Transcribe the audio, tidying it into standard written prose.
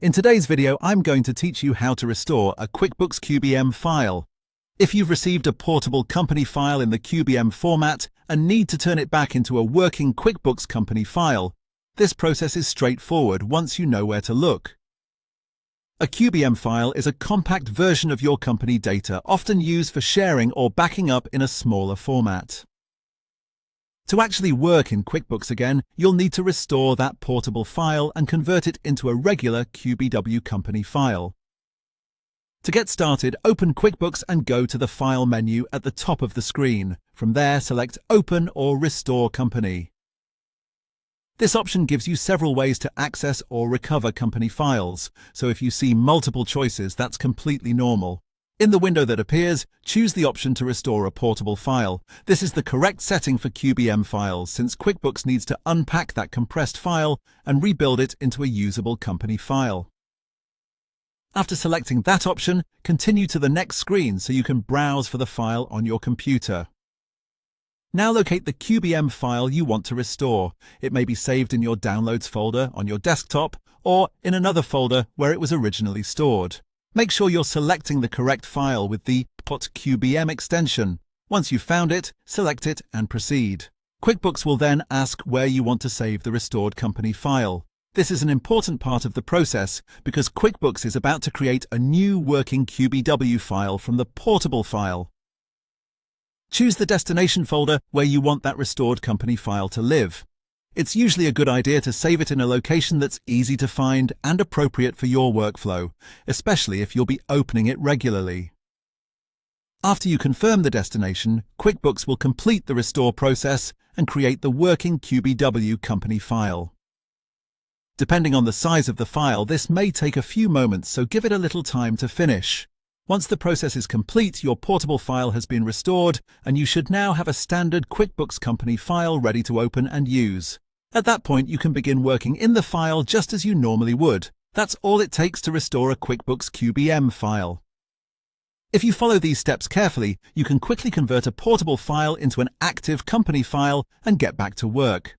In today's video, I'm going to teach you how to restore a QuickBooks QBM file. If you've received a portable company file in the QBM format and need to turn it back into a working QuickBooks company file, this process is straightforward once you know where to look. A QBM file is a compact version of your company data, often used for sharing or backing up in a smaller format. To actually work in QuickBooks again, you'll need to restore that portable file and convert it into a regular QBW company file. To get started, open QuickBooks and go to the File menu at the top of the screen. From there, select Open or Restore Company. This option gives you several ways to access or recover company files, so if you see multiple choices, that's completely normal. In the window that appears, choose the option to restore a portable file. This is the correct setting for QBM files, since QuickBooks needs to unpack that compressed file and rebuild it into a usable company file. After selecting that option, continue to the next screen so you can browse for the file on your computer. Now locate the QBM file you want to restore. It may be saved in your Downloads folder on your desktop or in another folder where it was originally stored. Make sure you're selecting the correct file with the .qbm extension. Once you've found it, select it and proceed. QuickBooks will then ask where you want to save the restored company file. This is an important part of the process because QuickBooks is about to create a new working QBW file from the portable file. Choose the destination folder where you want that restored company file to live. It's usually a good idea to save it in a location that's easy to find and appropriate for your workflow, especially if you'll be opening it regularly. After you confirm the destination, QuickBooks will complete the restore process and create the working QBW company file. Depending on the size of the file, this may take a few moments, so give it a little time to finish. Once the process is complete, your portable file has been restored, and you should now have a standard QuickBooks company file ready to open and use. At that point, you can begin working in the file just as you normally would. That's all it takes to restore a QuickBooks QBM file. If you follow these steps carefully, you can quickly convert a portable file into an active company file and get back to work.